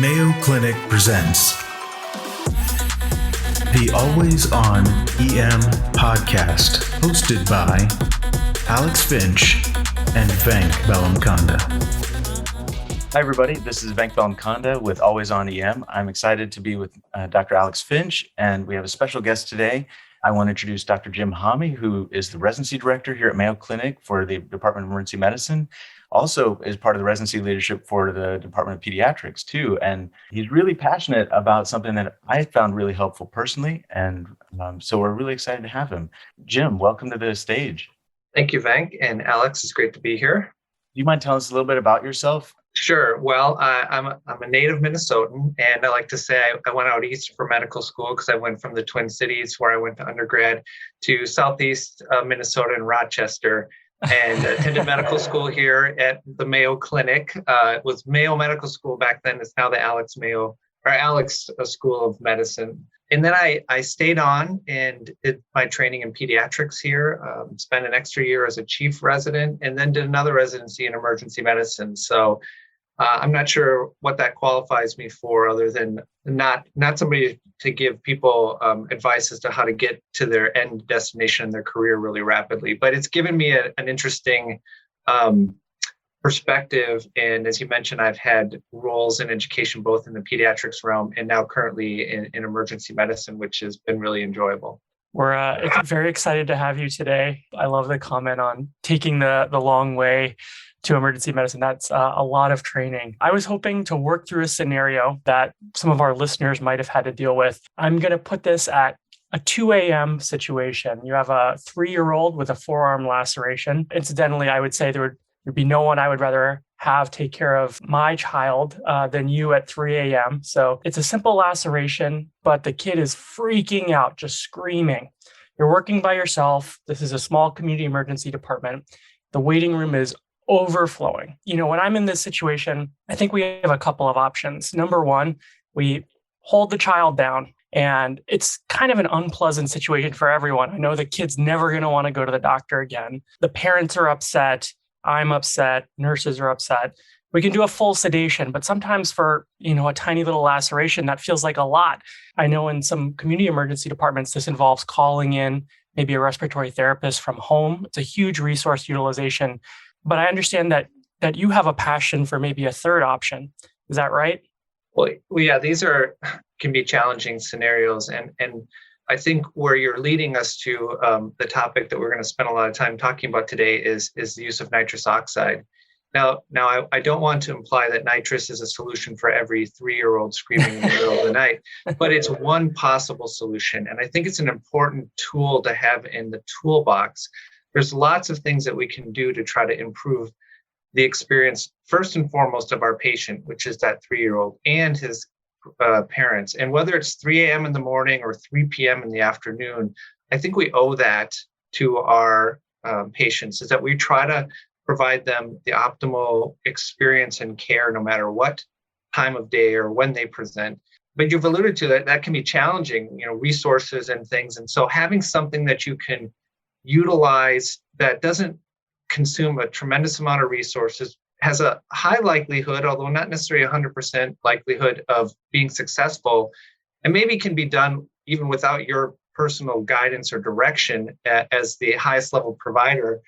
Mayo Clinic presents the Always On EM podcast, hosted by Alex Finch and Venk Bellamkonda. Hi, everybody. This is Venk Bellamkonda with Always On EM. I'm excited to be with Dr. Alex Finch, and we have a special guest today. I want to introduce Dr. Jim Homme, who is the residency director here at Mayo Clinic for the Department of Emergency Medicine. Also is part of the residency leadership for the Department of Pediatrics too. And he's really passionate about something that I found really helpful personally. And so we're really excited to have him. Jim, welcome to the stage. Thank you, Venk. And Alex, it's great to be here. Do you mind telling us a little bit about yourself? Sure. Well, I'm a native Minnesotan, and I like to say I went out east for medical school because I went from the Twin Cities, where I went to undergrad, to southeast Minnesota and Rochester, and attended medical school here at the Mayo Clinic. It was Mayo Medical School back then. It's now the Alex School of Medicine. And then I stayed on and did my training in pediatrics here, spent an extra year as a chief resident, and then did another residency in emergency medicine. So I'm not sure what that qualifies me for, other than not somebody to give people advice as to how to get to their end destination in their career really rapidly. But it's given me an interesting perspective. And as you mentioned, I've had roles in education, both in the pediatrics realm and now currently in emergency medicine, which has been really enjoyable. We're very excited to have you today. I love the comment on taking the long way to emergency medicine. That's a lot of training. I was hoping to work through a scenario that some of our listeners might have had to deal with. I'm going to put this at a 2 a.m. situation. You have a 3-year-old with a forearm laceration. Incidentally, I would say there'd be no one I would rather have take care of my child than you at 3 a.m. So it's a simple laceration, but the kid is freaking out, just screaming. You're working by yourself. This is a small community emergency department. The waiting room is overflowing. When I'm in this situation, I think we have a couple of options. Number one, we hold the child down, and it's kind of an unpleasant situation for everyone. I know the kid's never going to want to go to the doctor again. The parents are upset. I'm upset. Nurses are upset. We can do a full sedation, but sometimes for, a tiny little laceration, that feels like a lot. I know in some community emergency departments, this involves calling in maybe a respiratory therapist from home. It's a huge resource utilization. But I understand that you have a passion for maybe a third option. Is that right? Well, yeah, these can be challenging scenarios. And I think where you're leading us to the topic that we're going to spend a lot of time talking about today is the use of nitrous oxide. Now, I don't want to imply that nitrous is a solution for every 3-year-old screaming in the middle of the night, but it's one possible solution. And I think it's an important tool to have in the toolbox. There's lots of things that we can do to try to improve the experience, first and foremost, of our patient, which is that 3-year-old and his parents. And whether it's 3 a.m. in the morning or 3 p.m. in the afternoon, I think we owe that to our patients, is that we try to provide them the optimal experience and care no matter what time of day or when they present. But you've alluded to that can be challenging, resources and things. And so having something that you can utilize that doesn't consume a tremendous amount of resources, has a high likelihood, although not necessarily 100% likelihood of being successful, and maybe can be done even without your personal guidance or direction as the highest level provider,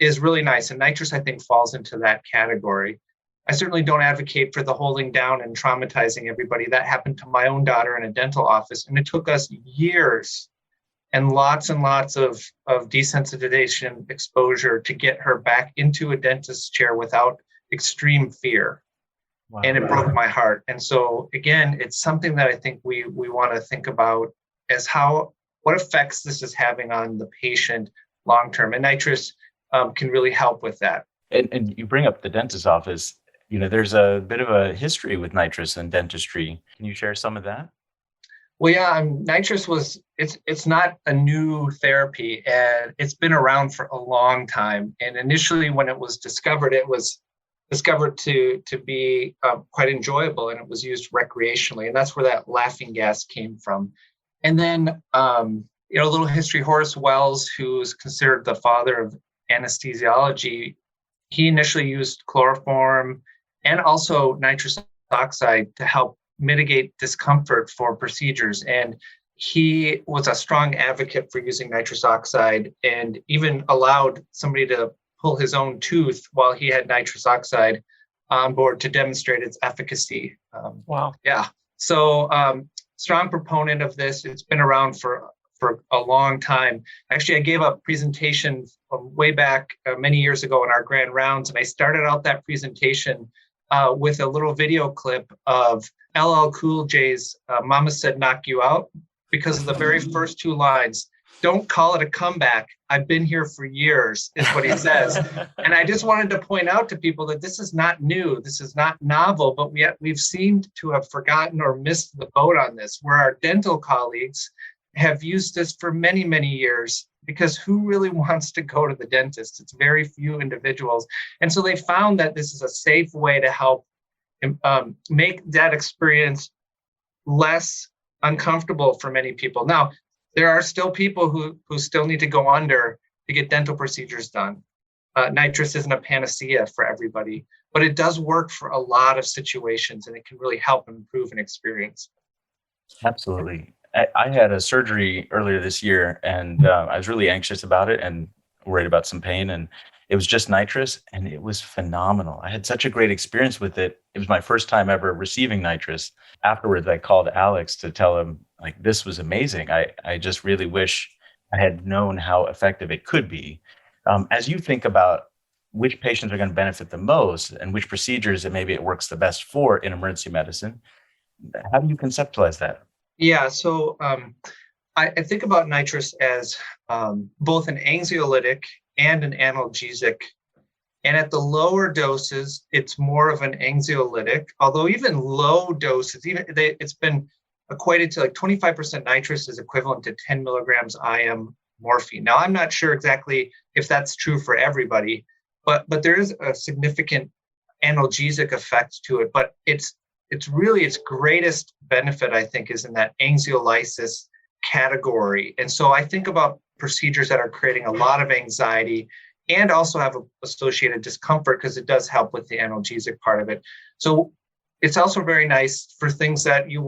is really nice. And nitrous, I think, falls into that category. I certainly don't advocate for the holding down and traumatizing everybody. That happened to my own daughter in a dental office, and it took us years and lots of desensitization exposure to get her back into a dentist's chair without extreme fear. Wow. And it broke my heart. And so again, it's something that I think we want to think about as what effects this is having on the patient long-term. And nitrous can really help with that. And you bring up the dentist's office. There's a bit of a history with nitrous and dentistry. Can you share some of that? Well, yeah, nitrous it's not a new therapy, and it's been around for a long time. And initially when it was discovered to be quite enjoyable, and it was used recreationally. And that's where that laughing gas came from. And then, a little history, Horace Wells, who's considered the father of anesthesiology, he initially used chloroform and also nitrous oxide to help mitigate discomfort for procedures. And he was a strong advocate for using nitrous oxide and even allowed somebody to pull his own tooth while he had nitrous oxide on board to demonstrate its efficacy. Wow. Yeah. So strong proponent of this. It's been around for a long time. Actually, I gave a presentation way back many years ago in our grand rounds, and I started out that presentation with a little video clip of LL Cool J's Mama Said Knock You Out, because of the very first two lines. Don't call it a comeback. I've been here for years, is what he says. And I just wanted to point out to people that this is not new. This is not novel, but we've seemed to have forgotten or missed the boat on this, where our dental colleagues have used this for many, many years, because who really wants to go to the dentist? It's very few individuals. And so they found that this is a safe way to help make that experience less uncomfortable for many people. Now, there are still people who still need to go under to get dental procedures done. Nitrous isn't a panacea for everybody, but it does work for a lot of situations, and it can really help improve an experience. Absolutely. I had a surgery earlier this year, and I was really anxious about it and worried about some pain, and it was just nitrous, and it was phenomenal. I had such a great experience with it. It was my first time ever receiving nitrous. Afterwards, I called Alex to tell him, like, this was amazing. I just really wish I had known how effective it could be. As you think about which patients are going to benefit the most and which procedures that maybe it works the best for in emergency medicine, how do you conceptualize that? Yeah, so I think about nitrous as both an anxiolytic and an analgesic. And at the lower doses, it's more of an anxiolytic, although even low doses, it's been equated to like 25% nitrous is equivalent to 10 milligrams IM morphine. Now, I'm not sure exactly if that's true for everybody, but there is a significant analgesic effect to it. But it's really its greatest benefit, I think, is in that anxiolysis category. And so I think about procedures that are creating a lot of anxiety and also have associated discomfort, because it does help with the analgesic part of it. So it's also very nice for things that you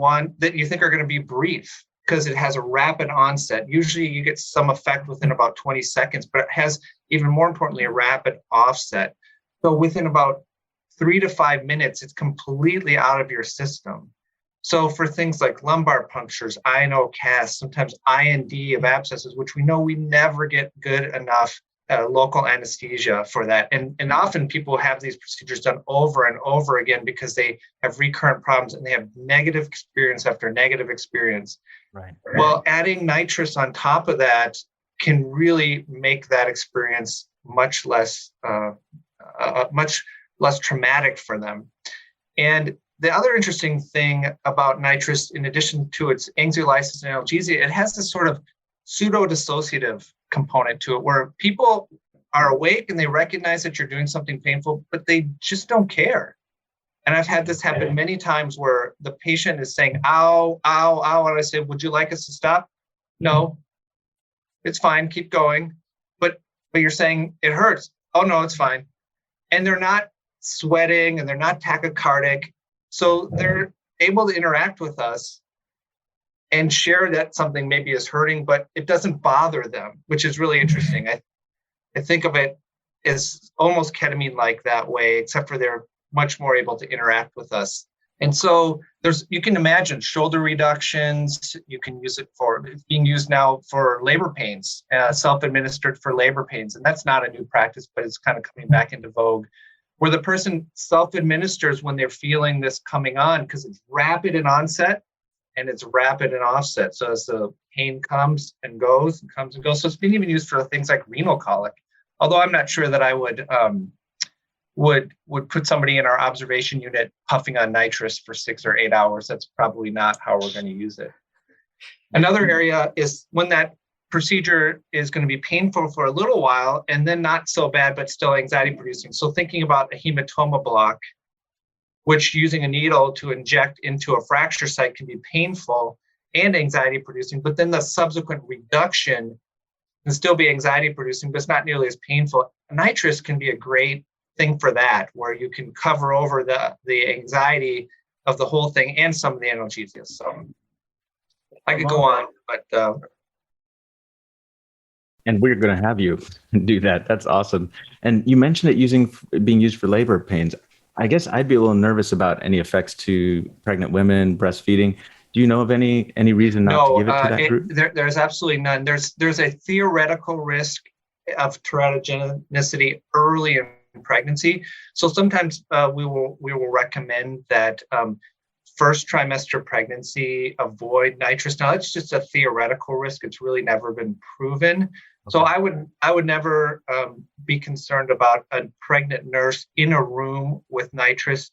think are going to be brief, because it has a rapid onset. Usually you get some effect within about 20 seconds, but it has, even more importantly, a rapid offset. So within about 3 to 5 minutes, it's completely out of your system. So for things like lumbar punctures, I&O casts, sometimes IND of abscesses, which we know we never get good enough local anesthesia for that. And often people have these procedures done over and over again because they have recurrent problems and they have negative experience after negative experience. Right. Well, adding nitrous on top of that can really make that experience much less traumatic for them. And the other interesting thing about nitrous, in addition to its anxiolysis and analgesia, it has this sort of pseudo-dissociative component to it, where people are awake and they recognize that you're doing something painful, but they just don't care. And I've had this happen many times where the patient is saying, ow, ow, ow. And I say, would you like us to stop? No, it's fine, keep going. But you're saying it hurts. Oh no, it's fine. And they're not sweating and they're not tachycardic. So they're able to interact with us and share that something maybe is hurting, but it doesn't bother them, which is really interesting. I think of it as almost ketamine-like that way, except for they're much more able to interact with us. And so you can imagine shoulder reductions. You can use it's being used now for labor pains, self-administered for labor pains. And that's not a new practice, but it's kind of coming back into vogue, where the person self-administers when they're feeling this coming on, because it's rapid in onset and it's rapid in offset. So as the pain comes and goes and comes and goes. So it's been even used for things like renal colic. Although I'm not sure that I would put somebody in our observation unit puffing on nitrous for 6 or 8 hours. That's probably not how we're going to use it. Another area is when that procedure is going to be painful for a little while and then not so bad, but still anxiety producing. So thinking about a hematoma block, which using a needle to inject into a fracture site can be painful and anxiety producing, but then the subsequent reduction can still be anxiety producing, but it's not nearly as painful. Nitrous can be a great thing for that, where you can cover over the anxiety of the whole thing and some of the analgesia. So I could go on, but and we're going to have you do that. That's awesome. And you mentioned it being used for labor pains. I guess I'd be a little nervous about any effects to pregnant women, breastfeeding. Do you know of any reason not to give it to that group? There's absolutely none. There's a theoretical risk of teratogenicity early in pregnancy. So sometimes we will recommend that first trimester pregnancy avoid nitrous. Now it's just a theoretical risk. It's really never been proven. Okay. So I would never be concerned about a pregnant nurse in a room with nitrous,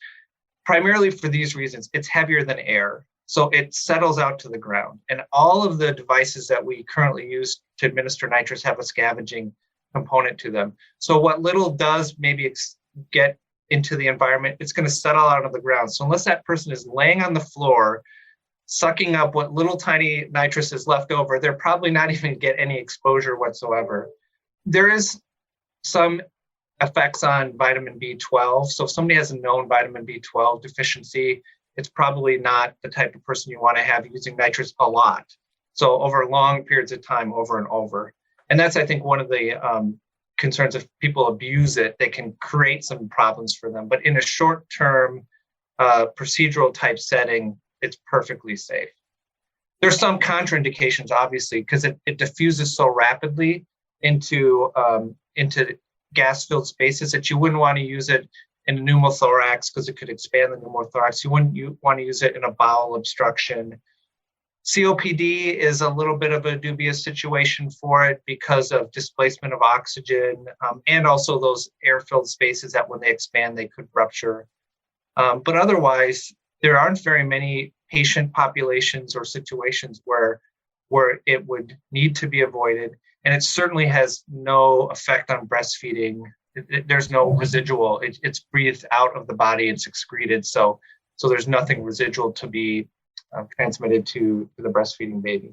primarily for these reasons. It's heavier than air, so it settles out to the ground. And all of the devices that we currently use to administer nitrous have a scavenging component to them. So what little does maybe get into the environment, it's going to settle out of the ground. So unless that person is laying on the floor, sucking up what little tiny nitrous is left over, they're probably not even get any exposure whatsoever. There is some effects on vitamin B12. So if somebody has a known vitamin B12 deficiency, it's probably not the type of person you want to have using nitrous a lot. So over long periods of time, over and over. And that's, I think, one of the concerns. If people abuse it, they can create some problems for them. But in a short-term procedural type setting, it's perfectly safe. There's some contraindications, obviously, because it diffuses so rapidly into gas-filled spaces that you wouldn't want to use it in a pneumothorax because it could expand the pneumothorax. You wouldn't want to use it in a bowel obstruction. COPD is a little bit of a dubious situation for it because of displacement of oxygen and also those air-filled spaces that when they expand, they could rupture. But otherwise, there aren't very many patient populations or situations where it would need to be avoided. And it certainly has no effect on breastfeeding. There's no residual. It's breathed out of the body, it's excreted. So there's nothing residual to be transmitted to the breastfeeding baby.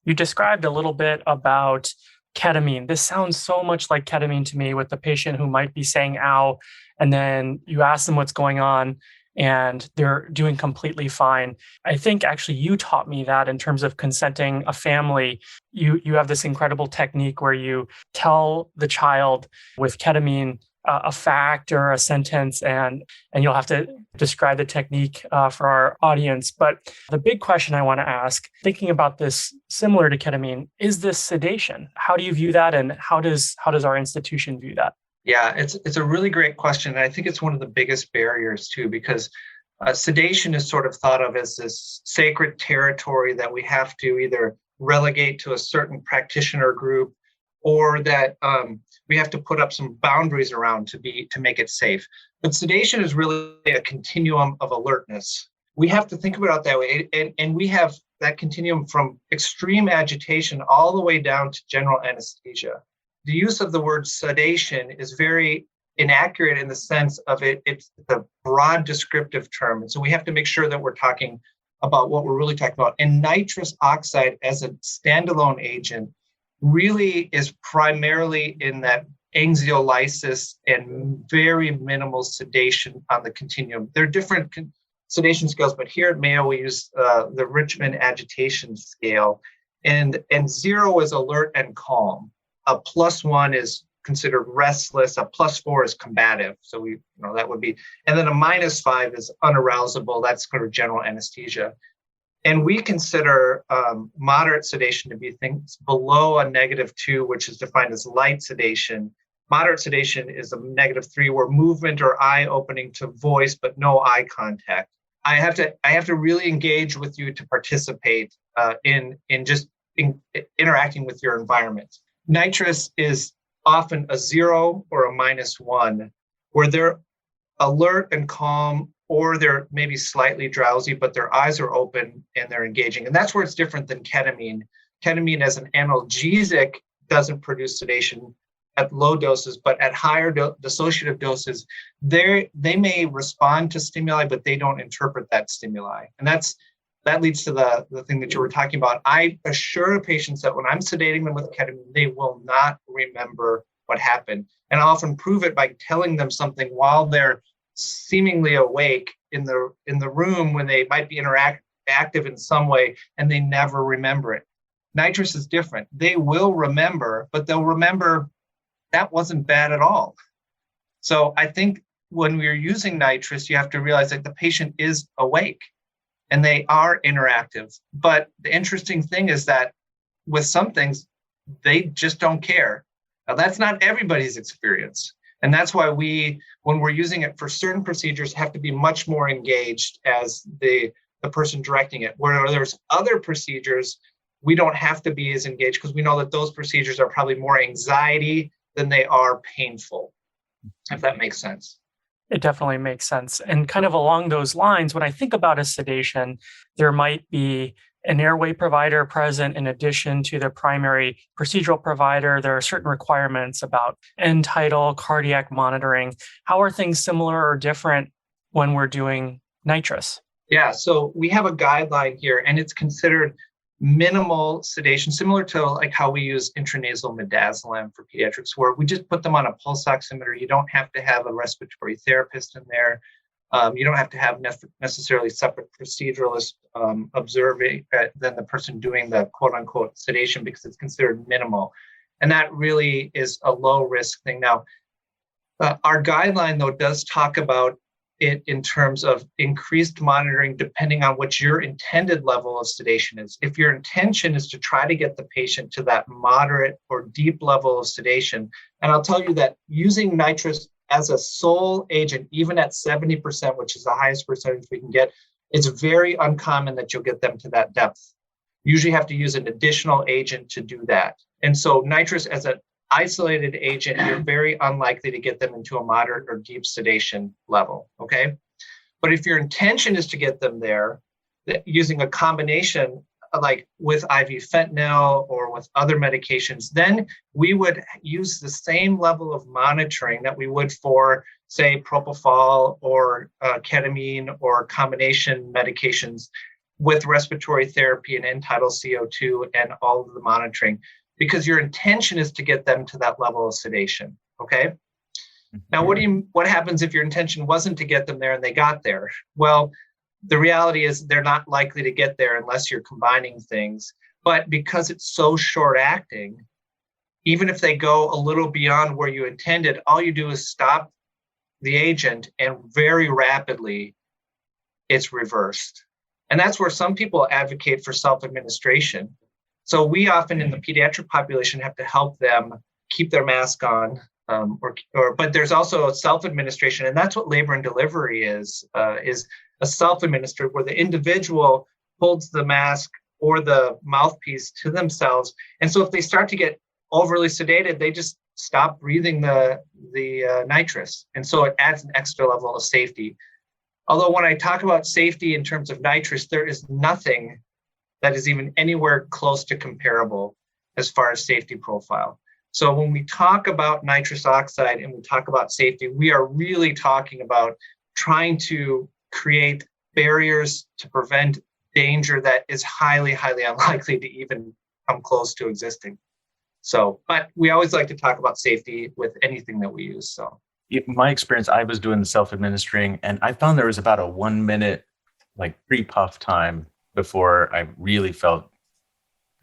You described a little bit about ketamine. This sounds so much like ketamine to me, with the patient who might be saying ow, and then you ask them what's going on and they're doing completely fine. I think actually you taught me that in terms of consenting a family. You have this incredible technique where you tell the child with ketamine a fact or a sentence, and you'll have to describe the technique for our audience. But the big question I want to ask, thinking about this similar to ketamine, is this sedation? How do you view that, and how does our institution view that? Yeah, it's a really great question. And I think it's one of the biggest barriers too, because sedation is sort of thought of as this sacred territory that we have to either relegate to a certain practitioner group, or that we have to put up some boundaries around to make it safe. But sedation is really a continuum of alertness. We have to think about it that way. And we have that continuum from extreme agitation all the way down to general anesthesia. The use of the word sedation is very inaccurate in the sense of it's the broad descriptive term. And so we have to make sure that we're talking about what we're really talking about. And nitrous oxide as a standalone agent really is primarily in that anxiolysis and very minimal sedation on the continuum. There are different sedation scales, but here at Mayo, we use the Richmond agitation scale. And 0 is alert and calm. A +1 is considered restless. A +4 is combative. So that would be, and then a -5 is unarousable. That's kind of general anesthesia. And we consider moderate sedation to be things below a -2, which is defined as light sedation. Moderate sedation is a -3, where movement or eye opening to voice, but no eye contact. I have to really engage with you to participate in interacting with your environment. Nitrous is often a 0 or a -1, where they're alert and calm, or they're maybe slightly drowsy, but their eyes are open and they're engaging. And that's where it's different than ketamine. Ketamine as an analgesic doesn't produce sedation at low doses, but at higher dissociative doses, they may respond to stimuli, but they don't interpret that stimuli. And that leads to the thing that you were talking about. I assure patients that when I'm sedating them with ketamine, they will not remember what happened. And I often prove it by telling them something while they're seemingly awake in the room when they might be active in some way, and they never remember it. Nitrous is different. They will remember, but they'll remember that wasn't bad at all. So I think when we're using nitrous, you have to realize that the patient is awake and they are interactive. But the interesting thing is that with some things, they just don't care. Now, that's not everybody's experience. And that's why when we're using it for certain procedures, have to be much more engaged as the person directing it. Where there's other procedures, we don't have to be as engaged because we know that those procedures are probably more anxiety than they are painful, if that makes sense. It definitely makes sense. And kind of along those lines, when I think about a sedation, there might be an airway provider present in addition to the primary procedural provider. There are certain requirements about end tidal, cardiac monitoring. How are things similar or different when we're doing nitrous? Yeah, so we have a guideline here, and it's considered minimal sedation, similar to like how we use intranasal midazolam for pediatrics, where we just put them on a pulse oximeter. You don't have to have a respiratory therapist in there. You don't have to have necessarily separate proceduralist observing than the person doing the quote unquote sedation, because it's considered minimal. And that really is a low risk thing. Now, our guideline though does talk about it in terms of increased monitoring depending on what your intended level of sedation is. If your intention is to try to get the patient to that moderate or deep level of sedation, and I'll tell you that using nitrous as a sole agent, even at 70%, which is the highest percentage we can get, it's very uncommon that you'll get them to that depth. You usually have to use an additional agent to do that. And so nitrous as an isolated agent, you're very unlikely to get them into a moderate or deep sedation level, okay? But if your intention is to get them there, using a combination like with IV fentanyl or with other medications, then we would use the same level of monitoring that we would for, say, propofol or ketamine or combination medications with respiratory therapy and end-tidal CO2 and all of the monitoring, because your intention is to get them to that level of sedation, okay? Now, what happens if your intention wasn't to get them there and they got there? Well, the reality is they're not likely to get there unless you're combining things. But because it's so short acting, even if they go a little beyond where you intended, all you do is stop the agent and very rapidly it's reversed. And that's where some people advocate for self-administration. So we often in the pediatric population have to help them keep their mask on, but there's also self-administration, and that's what labor and delivery is a self-administered, where the individual holds the mask or the mouthpiece to themselves. And so if they start to get overly sedated, they just stop breathing the nitrous. And so it adds an extra level of safety. Although when I talk about safety in terms of nitrous, there is nothing that is even anywhere close to comparable as far as safety profile. So when we talk about nitrous oxide and we talk about safety, we are really talking about trying to create barriers to prevent danger that is highly, highly unlikely to even come close to existing. So, but we always like to talk about safety with anything that we use. So, in my experience, I was doing the self-administering, and I found there was about a 1 minute like pre-puff time before I really felt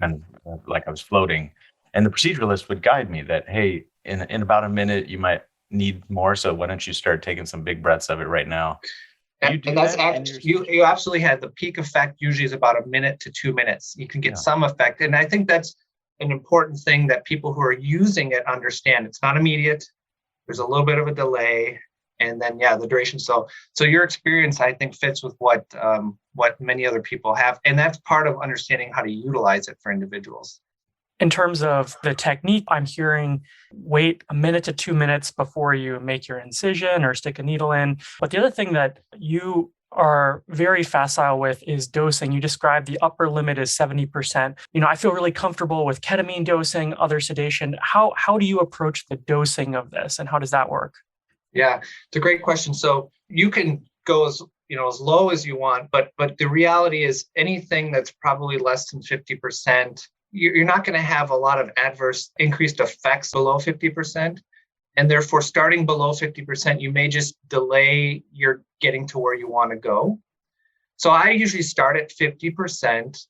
kind of like I was floating. And the proceduralist would guide me that, hey, in about a minute, you might need more. So why don't you start taking some big breaths of it right now? And that's you absolutely had the peak effect usually is about a minute to 2 minutes. You can get some effect. And I think that's an important thing that people who are using it understand. It's not immediate. There's a little bit of a delay. And then, the duration. So your experience, I think, fits with what many other people have. And that's part of understanding how to utilize it for individuals. In terms of the technique, I'm hearing wait a minute to 2 minutes before you make your incision or stick a needle in. But the other thing that you are very facile with is dosing. You described the upper limit is 70%. I feel really comfortable with ketamine dosing, other sedation. How do you approach the dosing of this, and how does that work? Yeah, it's a great question. So you can go as low as you want, but the reality is anything that's probably less than 50%, you're not going to have a lot of adverse increased effects below 50%. And therefore, starting below 50%, you may just delay your getting to where you want to go. So I usually start at 50%,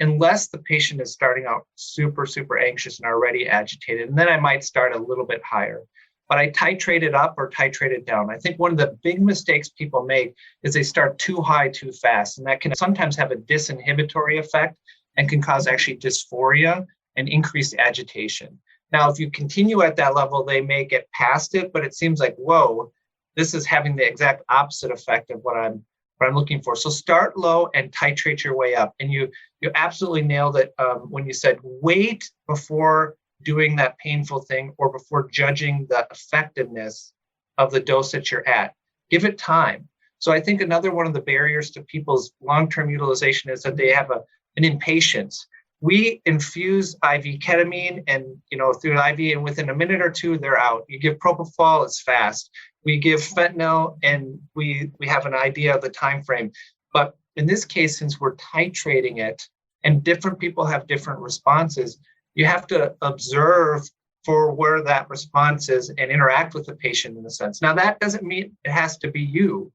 unless the patient is starting out super, super anxious and already agitated. And then I might start a little bit higher. But I titrate it up or titrate it down. I think one of the big mistakes people make is they start too high too fast. And that can sometimes have a disinhibitory effect and can cause actually dysphoria and increased agitation. Now, if you continue at that level, they may get past it, but it seems like, whoa, this is having the exact opposite effect of what I'm looking for. So start low and titrate your way up. And you absolutely nailed it when you said wait before doing that painful thing or before judging the effectiveness of the dose that you're at. Give it time. So I think another one of the barriers to people's long-term utilization is that they have an impatience. We infuse IV ketamine and through an IV, and within a minute or two, they're out. You give propofol, it's fast. We give fentanyl, and we have an idea of the time frame. But in this case, since we're titrating it, and different people have different responses, you have to observe for where that response is and interact with the patient in a sense. Now, that doesn't mean it has to be you.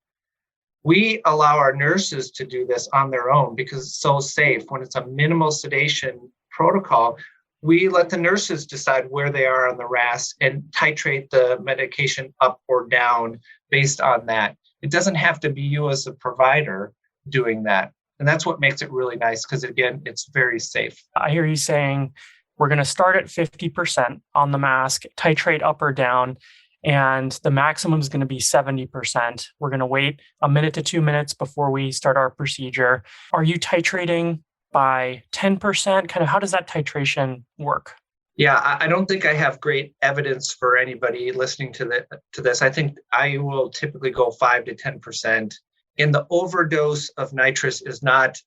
We allow our nurses to do this on their own because it's so safe. When it's a minimal sedation protocol, we let the nurses decide where they are on the RAS and titrate the medication up or down based on that. It doesn't have to be you as a provider doing that. And that's what makes it really nice because, again, it's very safe. I hear you saying we're going to start at 50% on the mask, titrate up or down, and the maximum is going to be 70%. We're going to wait a minute to 2 minutes before we start our procedure. Are you titrating by 10%? Kind of how does that titration work? Yeah, I don't think I have great evidence for anybody listening to this. I think I will typically go 5 to 10%. And the overdose of nitrous is not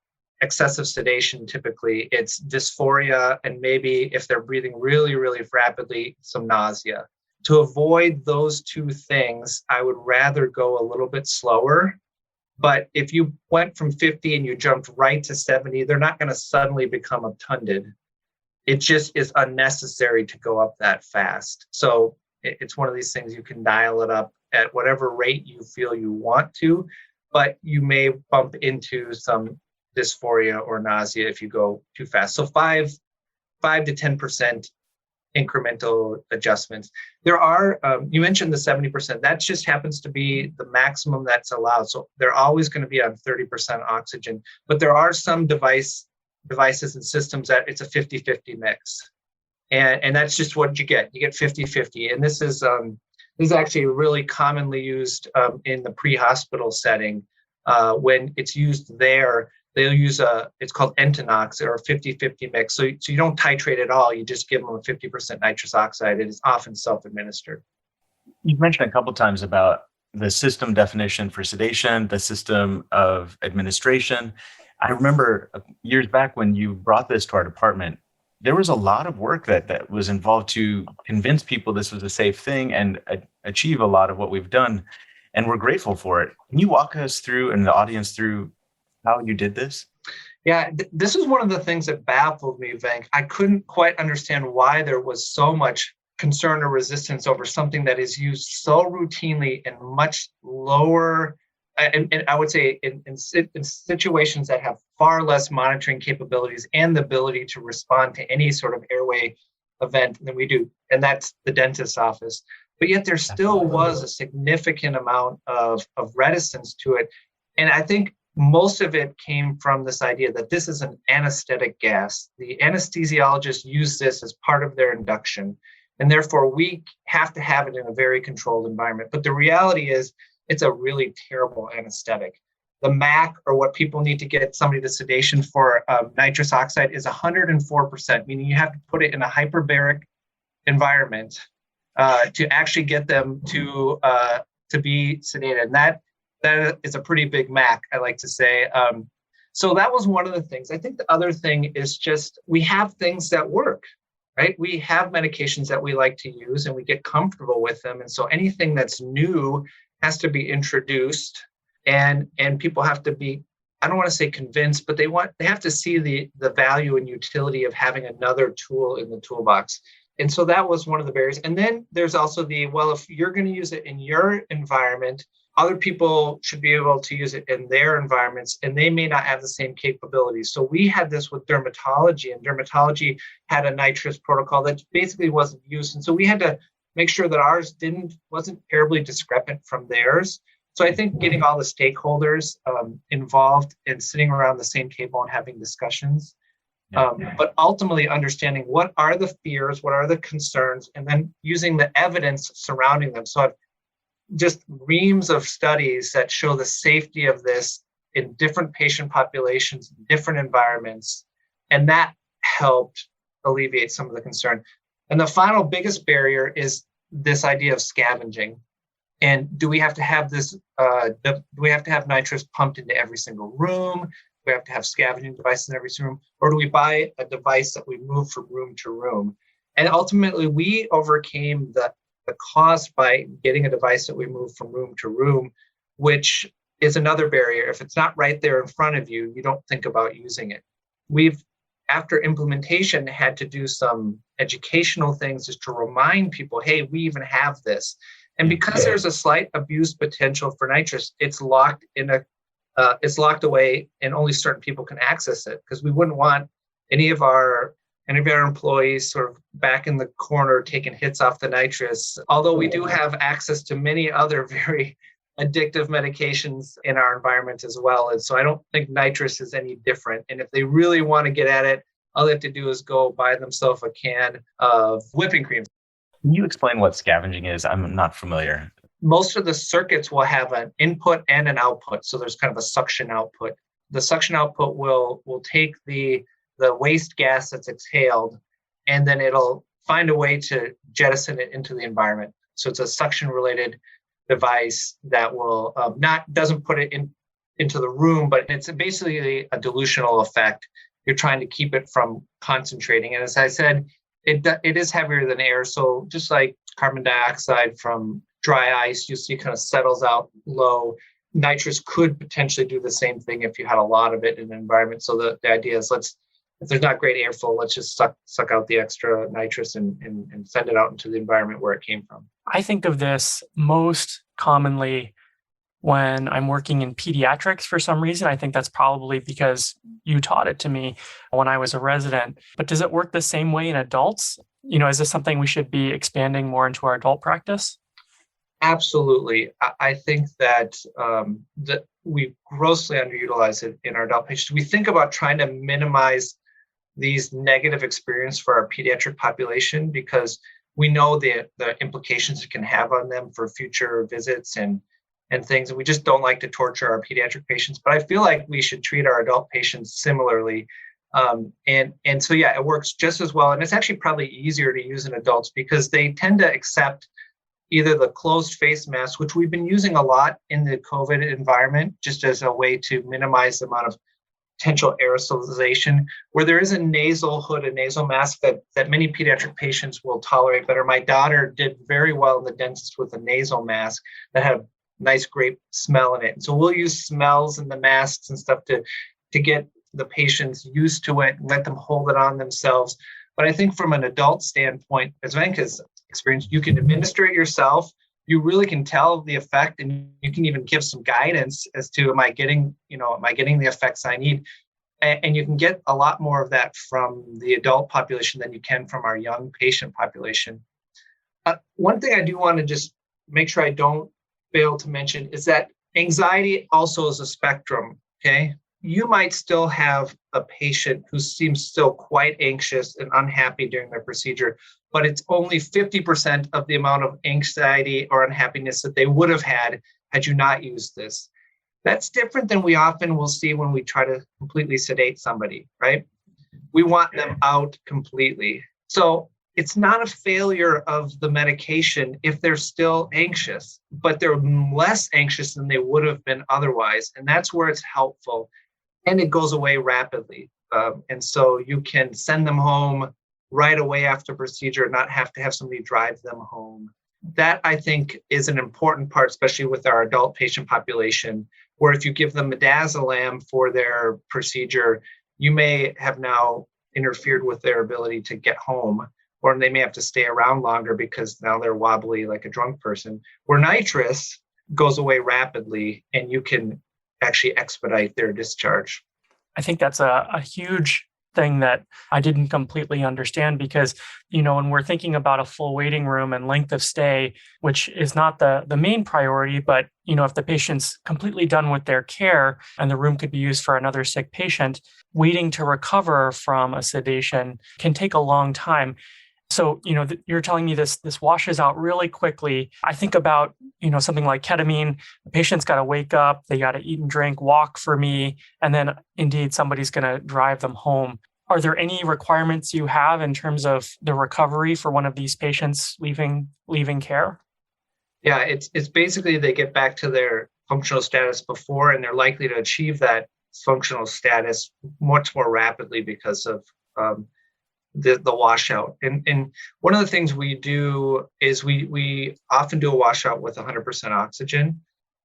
excessive sedation typically. It's dysphoria and maybe if they're breathing really, really rapidly, some nausea. To avoid those two things, I would rather go a little bit slower. But if you went from 50 and you jumped right to 70, they're not going to suddenly become obtunded. It just is unnecessary to go up that fast. So it's one of these things you can dial it up at whatever rate you feel you want to, but you may bump into some dysphoria or nausea if you go too fast. So 5 to 10% incremental adjustments. There are, you mentioned the 70%, that just happens to be the maximum that's allowed. So they're always going to be on 30% oxygen, but there are some devices and systems that it's a 50-50 mix. And that's just what you get. You get 50-50. And this is actually really commonly used in the pre-hospital setting. When it's used there, they'll use it's called Entonox or a 50-50 mix. So you don't titrate at all. You just give them a 50% nitrous oxide. It is often self-administered. You've mentioned a couple of times about the system definition for sedation, the system of administration. I remember years back when you brought this to our department, there was a lot of work that was involved to convince people this was a safe thing and achieve a lot of what we've done. And we're grateful for it. Can you walk us through and the audience through how you did this? Yeah, this is one of the things that baffled me, Venk. I couldn't quite understand why there was so much concern or resistance over something that is used so routinely in much lower, and I would say in situations that have far less monitoring capabilities and the ability to respond to any sort of airway event than we do. And that's the dentist's office. But yet there still was a significant amount of reticence to it. And I think most of it came from this idea that this is an anesthetic gas. The anesthesiologists use this as part of their induction, and therefore we have to have it in a very controlled environment. But the reality is it's a really terrible anesthetic. The MAC, or what people need to get somebody to sedation for nitrous oxide, is 104%, meaning you have to put it in a hyperbaric environment to actually get them to be sedated. And that is a pretty big MAC, I like to say. So that was one of the things. I think the other thing is just we have things that work, right? We have medications that we like to use and we get comfortable with them. And so anything that's new has to be introduced, and people have to be, I don't want to say convinced, but they have to see the value and utility of having another tool in the toolbox. And so that was one of the barriers. And then there's also well, if you're going to use it in your environment, other people should be able to use it in their environments, and they may not have the same capabilities. So we had this with dermatology, and dermatology had a nitrous protocol that basically wasn't used. And so we had to make sure that ours wasn't terribly discrepant from theirs. So I think getting all the stakeholders involved and sitting around the same table and having discussions, but ultimately understanding what are the fears, what are the concerns, and then using the evidence surrounding them. So I've just reams of studies that show the safety of this in different patient populations, different environments, and that helped alleviate some of the concern. And the final biggest barrier is this idea of scavenging. And do we have to have this? Do we have to have nitrous pumped into every single room? Do we have to have scavenging devices in every room? Or do we buy a device that we move from room to room? And ultimately, we overcame the cost by getting a device that we move from room to room, which is another barrier. If it's not right there in front of you, you don't think about using it. We've, after implementation, had to do some educational things just to remind people, hey, we even have this. And because there's a slight abuse potential for nitrous, it's locked away, and only certain people can access it, because we wouldn't want any of our employees sort of back in the corner taking hits off the nitrous. Although we do have access to many other very addictive medications in our environment as well. And so I don't think nitrous is any different. And if they really want to get at it, all they have to do is go buy themselves a can of whipping cream. Can you explain what scavenging is? I'm not familiar. Most of the circuits will have an input and an output. So there's kind of a suction output. The suction output will take the waste gas that's exhaled, and then it'll find a way to jettison it into the environment. So it's a suction-related device that will doesn't put it into the room, but it's basically a dilutional effect. You're trying to keep it from concentrating. And as I said, it is heavier than air. So just like carbon dioxide from dry ice, you see kind of settles out low. Nitrous could potentially do the same thing if you had a lot of it in an environment. So the idea is, if there's not great airflow, let's just suck out the extra nitrous and send it out into the environment where it came from. I think of this most commonly when I'm working in pediatrics for some reason. I think that's probably because you taught it to me when I was a resident. But does it work the same way in adults? Is this something we should be expanding more into our adult practice? Absolutely. I think that we grossly underutilize it in our adult patients. We think about trying to minimize these negative experiences for our pediatric population, because we know the implications it can have on them for future visits and things. And we just don't like to torture our pediatric patients. But I feel like we should treat our adult patients similarly. And so, yeah, it works just as well. And it's actually probably easier to use in adults because they tend to accept either the closed face mask, which we've been using a lot in the COVID environment, just as a way to minimize the amount of potential aerosolization, where there is a nasal hood, a nasal mask that many pediatric patients will tolerate better. My daughter did very well in the dentist with a nasal mask that had a nice grape smell in it. And so we'll use smells in the masks and stuff to get the patients used to it and let them hold it on themselves. But I think from an adult standpoint, as Venk has experienced, you can administer it yourself. You really can tell the effect, and you can even give some guidance as to, am I getting the effects I need? And you can get a lot more of that from the adult population than you can from our young patient population. One thing I do want to just make sure I don't fail to mention is that anxiety also is a spectrum, okay? You might still have a patient who seems still quite anxious and unhappy during their procedure, but it's only 50% of the amount of anxiety or unhappiness that they would have had you not used this. That's different than we often will see when we try to completely sedate somebody, right? We want them out completely. So it's not a failure of the medication if they're still anxious, but they're less anxious than they would have been otherwise. And that's where it's helpful. And it goes away rapidly. And so you can send them home right away after procedure, not have to have somebody drive them home. That, I think, is an important part, especially with our adult patient population, where if you give them midazolam for their procedure, you may have now interfered with their ability to get home. or they may have to stay around longer because now they're wobbly like a drunk person, where nitrous goes away rapidly and you can actually expedite their discharge. I think that's a huge thing that I didn't completely understand because, when we're thinking about a full waiting room and length of stay, which is not the main priority, but, if the patient's completely done with their care and the room could be used for another sick patient, waiting to recover from a sedation can take a long time. So, you're telling me this washes out really quickly. I think about, something like ketamine. The patient's got to wake up, they got to eat and drink, walk for me, and then indeed somebody's going to drive them home. Are there any requirements you have in terms of the recovery for one of these patients leaving care? Yeah, it's basically they get back to their functional status before, and they're likely to achieve that functional status much more rapidly because of the washout. And one of the things we do is we often do a washout with 100% oxygen.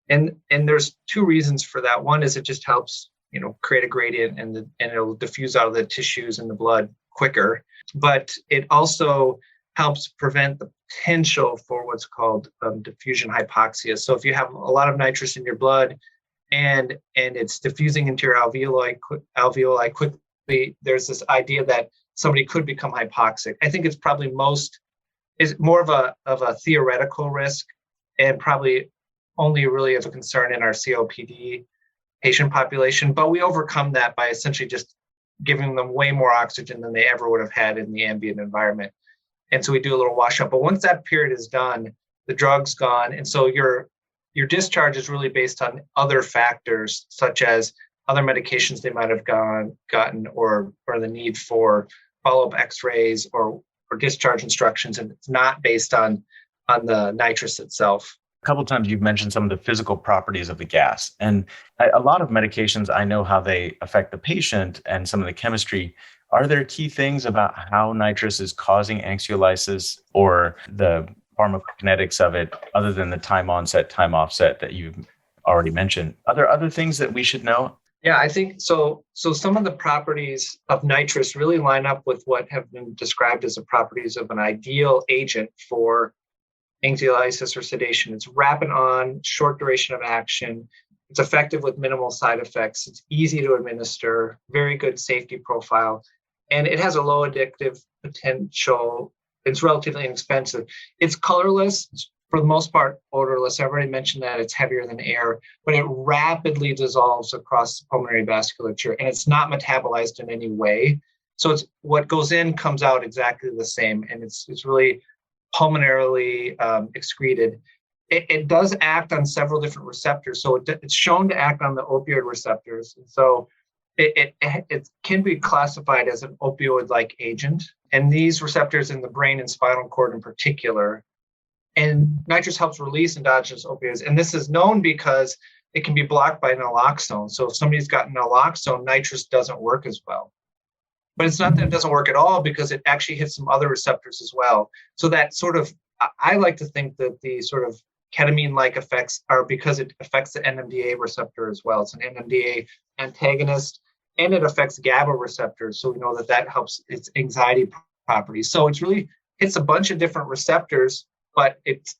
And there's two reasons for that. One is it just helps, create a gradient and it'll diffuse out of the tissues and the blood quicker. But it also helps prevent the potential for what's called diffusion hypoxia. So if you have a lot of nitrous in your blood and it's diffusing into your alveoli quickly, there's this idea that somebody could become hypoxic. I think it's probably more of a theoretical risk and probably only really of a concern in our COPD patient population. But we overcome that by essentially just giving them way more oxygen than they ever would have had in the ambient environment. And so we do a little washout. But once that period is done, the drug's gone. And so your discharge is really based on other factors, such as other medications they might have gotten or the need for follow-up x-rays or discharge instructions. And it's not based on the nitrous itself. A couple of times you've mentioned some of the physical properties of the gas. And a lot of medications, I know how they affect the patient and some of the chemistry. Are there key things about how nitrous is causing anxiolysis or the pharmacokinetics of it, other than the time onset, time offset that you've already mentioned? Are there other things that we should know? Yeah, I think so. So some of the properties of nitrous really line up with what have been described as the properties of an ideal agent for anxiolysis or sedation. It's rapid on, short duration of action. It's effective with minimal side effects. It's easy to administer, very good safety profile, and it has a low addictive potential. It's relatively inexpensive. It's colorless, for the most part, odorless. I've already mentioned that it's heavier than air, but it rapidly dissolves across the pulmonary vasculature, and it's not metabolized in any way. So it's what goes in comes out exactly the same, and it's really pulmonarily excreted. It does act on several different receptors. So it's shown to act on the opioid receptors. And so it can be classified as an opioid-like agent. And these receptors in the brain and spinal cord in particular. And nitrous helps release endogenous opioids. And this is known because it can be blocked by naloxone. So if somebody's got naloxone, nitrous doesn't work as well. But it's not that it doesn't work at all, because it actually hits some other receptors as well. So that sort of, I like to think that the sort of ketamine-like effects are because it affects the NMDA receptor as well. It's an NMDA antagonist, and it affects GABA receptors. So we know that helps its anxiety properties. So it's really hits a bunch of different receptors, but it's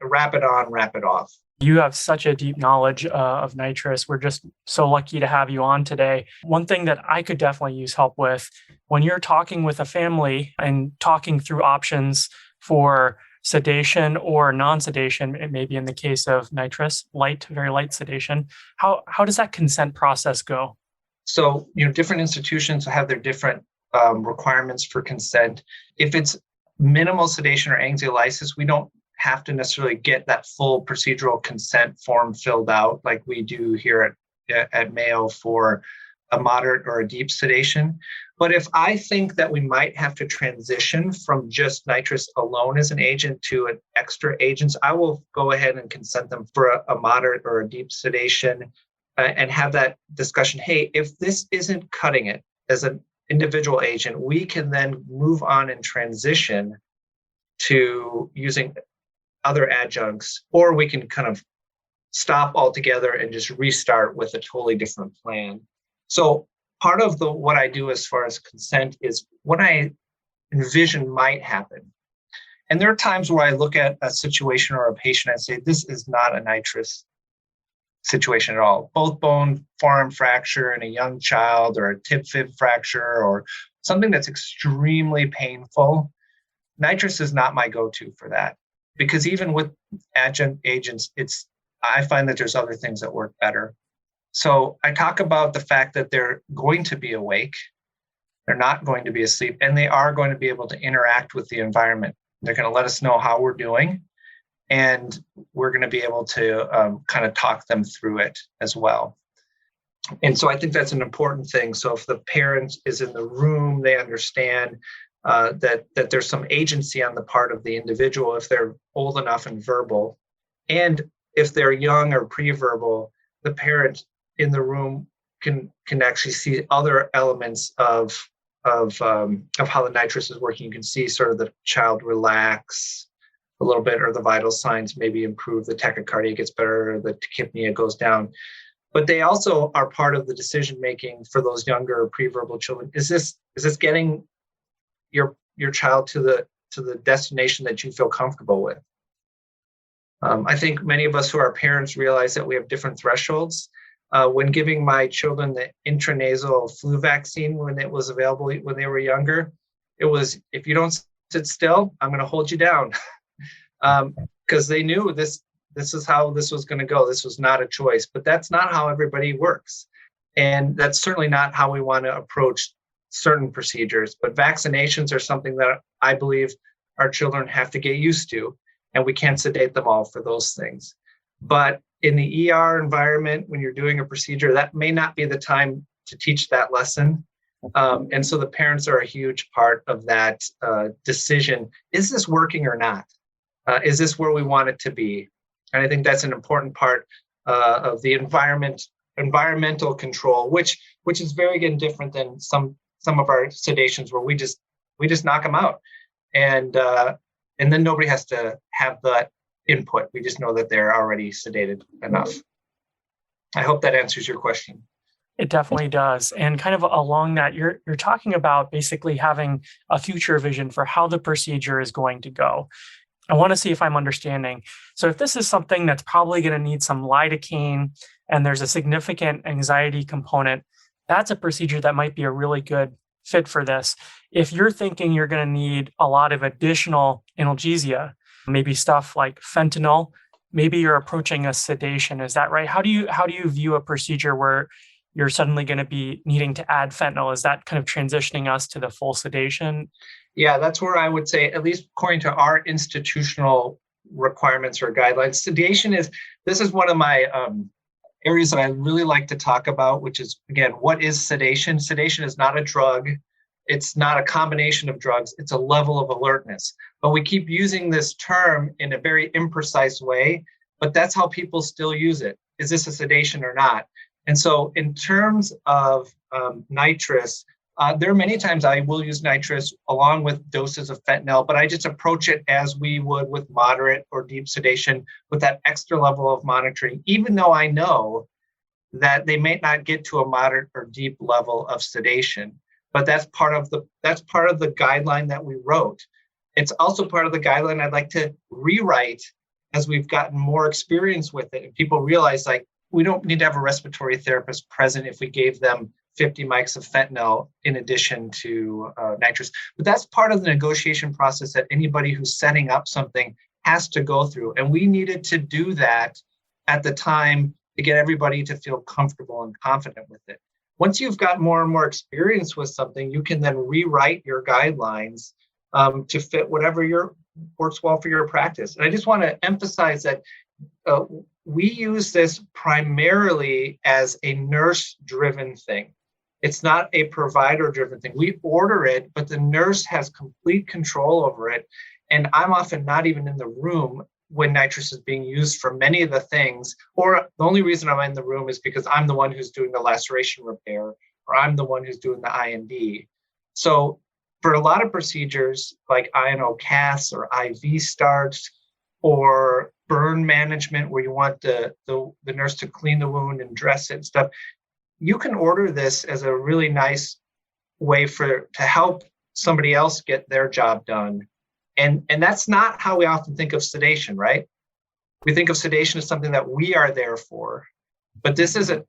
rapid on, rapid off. You have such a deep knowledge of nitrous. We're just so lucky to have you on today. One thing that I could definitely use help with, when you're talking with a family and talking through options for sedation or non-sedation, it may be in the case of nitrous, very light sedation, how does that consent process go? So, different institutions have their different requirements for consent. If it's minimal sedation or anxiolysis, we don't have to necessarily get that full procedural consent form filled out like we do here at Mayo for a moderate or a deep sedation. But if I think that we might have to transition from just nitrous alone as an agent to an extra agents, I will go ahead and consent them for a moderate or a deep sedation and have that discussion. Hey, if this isn't cutting it as an individual agent, we can then move on and transition to using other adjuncts, or we can kind of stop altogether and just restart with a totally different plan. So part of what I do as far as consent is when I envision might happen. And there are times where I look at a situation or a patient and say, this is not a nitrous situation at all. Both bone forearm fracture in a young child, or a tib fib fracture, or something that's extremely painful. Nitrous is not my go-to for that, because even with adjunct agents, I find that there's other things that work better. So I talk about the fact that they're going to be awake, they're not going to be asleep, and they are going to be able to interact with the environment. They're going to let us know how we're doing, and we're going to be able to kind of talk them through it as well. And so I think that's an important thing. So if the parent is in the room, they understand that there's some agency on the part of the individual if they're old enough and verbal. And if they're young or pre-verbal, the parent in the room can actually see other elements of how the nitrous is working. You can see sort of the child relax a little bit, or the vital signs maybe improve, the tachycardia gets better, or the tachypnea goes down. But they also are part of the decision making for those younger pre-verbal children. Is this getting your child to the destination that you feel comfortable with? I think many of us who are parents realize that we have different thresholds. When giving my children the intranasal flu vaccine when it was available when they were younger, it was, if you don't sit still, I'm going to hold you down. Because they knew this is how this was going to go. This was not a choice, but that's not how everybody works. And that's certainly not how we want to approach certain procedures. But vaccinations are something that I believe our children have to get used to, and we can't sedate them all for those things. But in the ER environment, when you're doing a procedure, that may not be the time to teach that lesson. And so the parents are a huge part of that decision. Is this working or not? Is this where we want it to be? And I think that's an important part of the environmental control, which is very, again, different than some of our sedations where we just knock them out. And then nobody has to have that input. We just know that they're already sedated enough. I hope that answers your question. It definitely does. And kind of along that, you're talking about basically having a future vision for how the procedure is going to go. I want to see if I'm understanding. So if this is something that's probably going to need some lidocaine and there's a significant anxiety component, that's a procedure that might be a really good fit for this. If you're thinking you're going to need a lot of additional analgesia, maybe stuff like fentanyl, maybe you're approaching a sedation. Is that right? How do you view a procedure where you're suddenly going to be needing to add fentanyl? Is that kind of transitioning us to the full sedation? Yeah, that's where I would say, at least according to our institutional requirements or guidelines, this is one of my areas that I really like to talk about, which is, again, what is sedation? Sedation is not a drug. It's not a combination of drugs. It's a level of alertness. But we keep using this term in a very imprecise way, but that's how people still use it. Is this a sedation or not? And so in terms of nitrous, there are many times I will use nitrous along with doses of fentanyl, but I just approach it as we would with moderate or deep sedation with that extra level of monitoring, even though I know that they may not get to a moderate or deep level of sedation. But that's part of the guideline that we wrote. It's also part of the guideline I'd like to rewrite as we've gotten more experience with it. And people realize, like, we don't need to have a respiratory therapist present if we gave them 50 mics of fentanyl in addition to nitrous. But that's part of the negotiation process that anybody who's setting up something has to go through. And we needed to do that at the time to get everybody to feel comfortable and confident with it. Once you've got more and more experience with something, you can then rewrite your guidelines to fit whatever works well for your practice. And I just want to emphasize that we use this primarily as a nurse-driven thing. It's not a provider-driven thing. We order it, but the nurse has complete control over it. And I'm often not even in the room when nitrous is being used for many of the things, or the only reason I'm in the room is because I'm the one who's doing the laceration repair, or I'm the one who's doing the I&D. So for a lot of procedures like INO caths or IV starts or burn management where you want the nurse to clean the wound and dress it and stuff, you can order this as a really nice way to help somebody else get their job done. And that's not how we often think of sedation, right? We think of sedation as something that we are there for. But this is a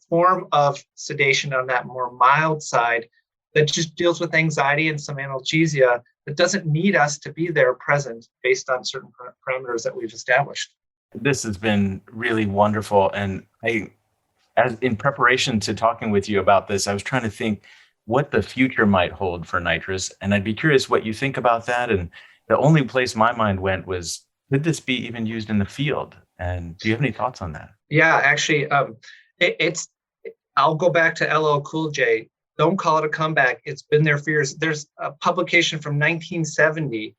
form of sedation on that more mild side that just deals with anxiety and some analgesia that doesn't need us to be there present based on certain parameters that we've established. This has been really wonderful. And as in preparation to talking with you about this, I was trying to think what the future might hold for nitrous. And I'd be curious what you think about that. And the only place my mind went was, could this be even used in the field? And do you have any thoughts on that? Yeah, actually, I'll go back to LL Cool J. Don't call it a comeback. It's been there for years. There's a publication from 1970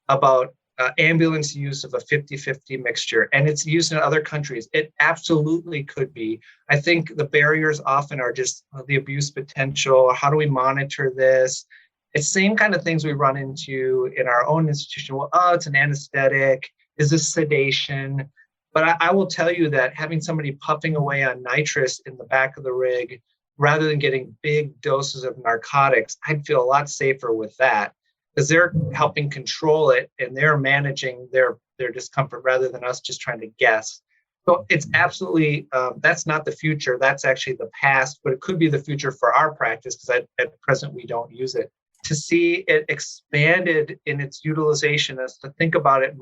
about ambulance use of a 50-50 mixture, and it's used in other countries. It absolutely could be. I think the barriers often are just the abuse potential. How do we monitor this? It's the same kind of things we run into in our own institution. Well, it's an anesthetic. Is this sedation? But I will tell you that having somebody puffing away on nitrous in the back of the rig, rather than getting big doses of narcotics, I'd feel a lot safer with that, because they're helping control it and they're managing their discomfort rather than us just trying to guess. So it's absolutely, that's not the future. That's actually the past, but it could be the future for our practice, because at present we don't use it. To see it expanded in its utilization is to think about it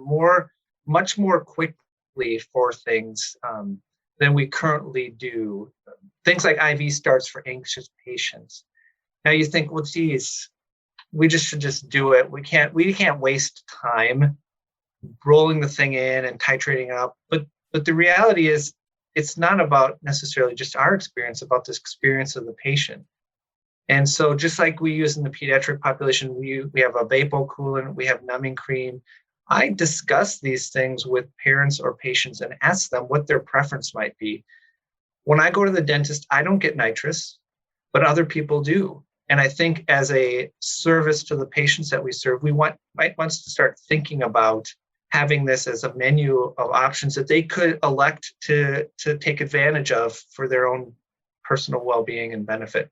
much more quickly for things than we currently do. Things like IV starts for anxious patients. Now you think, well, geez, we should just do it. We can't waste time rolling the thing in and titrating it up. But the reality is, it's not about necessarily just our experience, about this experience of the patient. And so just like we use in the pediatric population, we have a vapocoolant, we have numbing cream. I discuss these things with parents or patients and ask them what their preference might be. When I go to the dentist, I don't get nitrous, but other people do. And I think as a service to the patients that we serve, we might want to start thinking about having this as a menu of options that they could elect to take advantage of for their own personal well-being and benefit.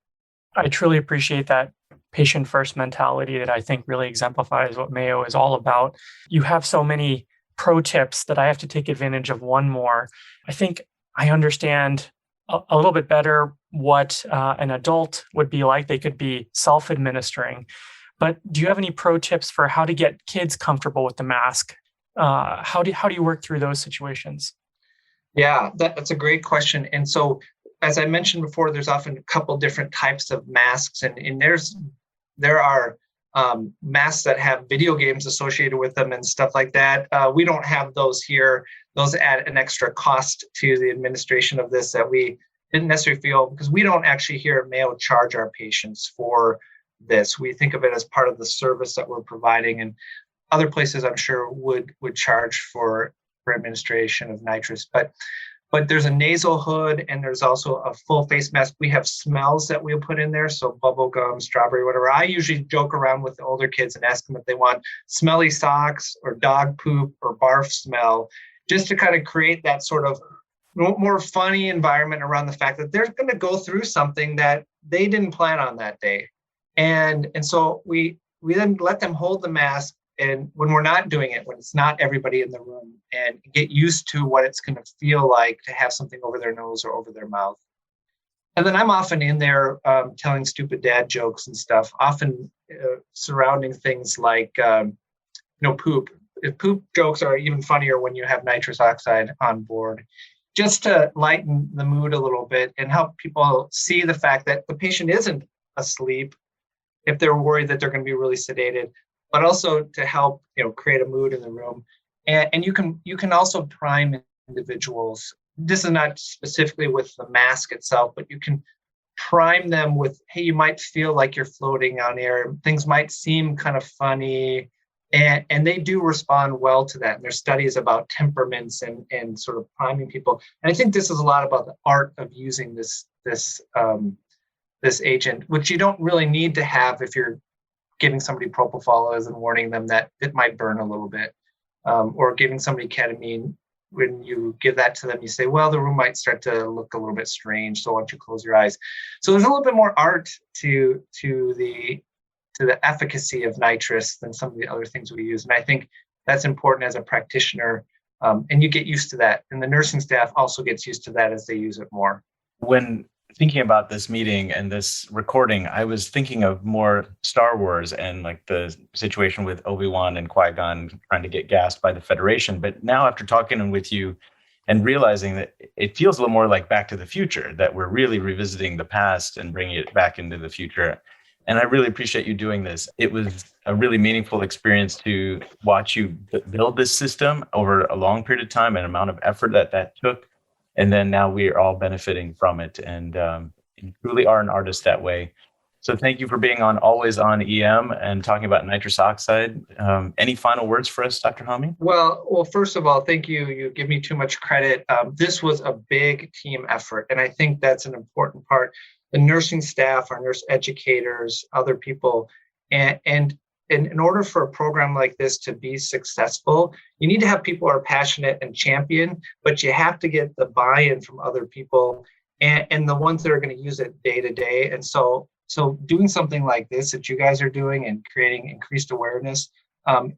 I truly appreciate that patient first mentality that I think really exemplifies what Mayo is all about. You have so many pro tips that I have to take advantage of one more. I think I understand a little bit better what an adult would be like. They could be self-administering. But do you have any pro tips for how to get kids comfortable with the mask? How do you work through those situations? Yeah, that's a great question. And so, as I mentioned before, there's often a couple different types of masks, and there are masks that have video games associated with them and stuff like that. We don't have those here. Those add an extra cost to the administration of this that we didn't necessarily feel, because we don't actually here at Mayo charge our patients for this. We think of it as part of the service that we're providing, and other places I'm sure would charge for administration of nitrous. But there's a nasal hood, and there's also a full face mask. We have smells that we'll put in there, so bubble gum, strawberry, whatever. I usually joke around with the older kids and ask them if they want smelly socks or dog poop or barf smell, just to kind of create that sort of more funny environment around the fact that they're going to go through something that they didn't plan on that day. And so we then let them hold the mask, and when we're not doing it, when it's not everybody in the room, and get used to what it's going to feel like to have something over their nose or over their mouth. And then I'm often in there telling stupid dad jokes and stuff, often surrounding things like, poop. Poop jokes are even funnier when you have nitrous oxide on board, just to lighten the mood a little bit and help people see the fact that the patient isn't asleep if they're worried that they're going to be really sedated, but also to help create a mood in the room. And you can also prime individuals. This is not specifically with the mask itself, but you can prime them with, hey, you might feel like you're floating on air. Things might seem kind of funny. And they do respond well to that. And there's studies about temperaments and sort of priming people. And I think this is a lot about the art of using this agent, which you don't really need to have if you're giving somebody propofol and warning them that it might burn a little bit, or giving somebody ketamine. When you give that to them, you say, well, the room might start to look a little bit strange, so why don't you close your eyes? So there's a little bit more art to the efficacy of nitrous than some of the other things we use. And I think that's important as a practitioner. And you get used to that. And the nursing staff also gets used to that as they use it more. When thinking about this meeting and this recording, I was thinking of more Star Wars and like the situation with Obi-Wan and Qui-Gon trying to get gassed by the Federation. But now after talking with you and realizing that it feels a little more like Back to the Future, that we're really revisiting the past and bringing it back into the future. And I really appreciate you doing this. It was a really meaningful experience to watch you build this system over a long period of time and amount of effort that took. And then now we are all benefiting from it, and you truly are an artist that way. So thank you for being on Always On EM and talking about nitrous oxide. Any final words for us, Dr. Homme? Well, first of all, thank you. You give me too much credit. This was a big team effort, and I think that's an important part. The nursing staff, our nurse educators, other people, and in order for a program like this to be successful, you need to have people who are passionate and champion, but you have to get the buy-in from other people and the ones that are going to use it day to day. And so doing something like this that you guys are doing and creating increased awareness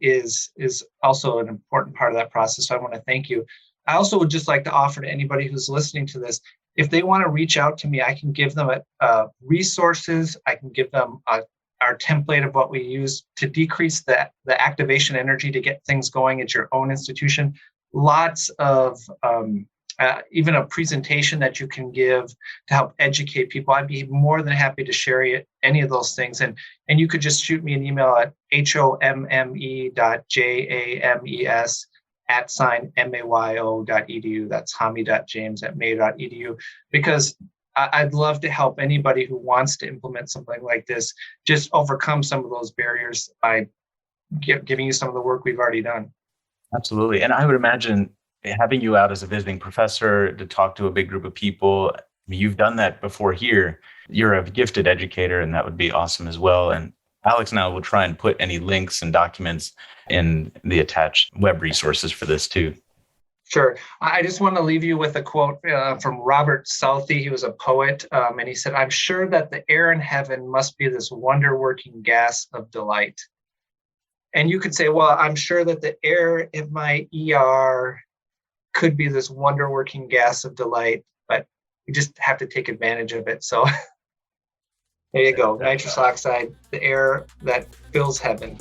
is also an important part of that process. So I want to thank you. I also would just like to offer to anybody who's listening to this, if they want to reach out to me, I can give them resources. I can give them our template of what we use to decrease the activation energy to get things going at your own institution. Lots of even a presentation that you can give to help educate people. I'd be more than happy to share any of those things. And you could just shoot me an email at homme.james@mayo.edu. That's homme.james@mayo.edu, because I'd love to help anybody who wants to implement something like this just overcome some of those barriers by giving you some of the work we've already done. Absolutely. And I would imagine having you out as a visiting professor to talk to a big group of people, you've done that before here. You're a gifted educator, and that would be awesome as well. And Alex and I will try and put any links and documents in the attached web resources for this too. Sure. I just want to leave you with a quote from Robert Southey. He was a poet, and he said, "I'm sure that the air in heaven must be this wonder-working gas of delight." And you could say, well, I'm sure that the air in my ER could be this wonder-working gas of delight, but you just have to take advantage of it. So there you go. Nitrous oxide, the air that fills heaven.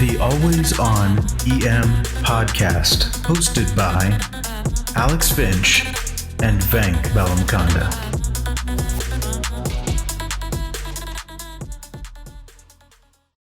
The Always On EM podcast, hosted by Alex Finch and Venk Bellamkonda.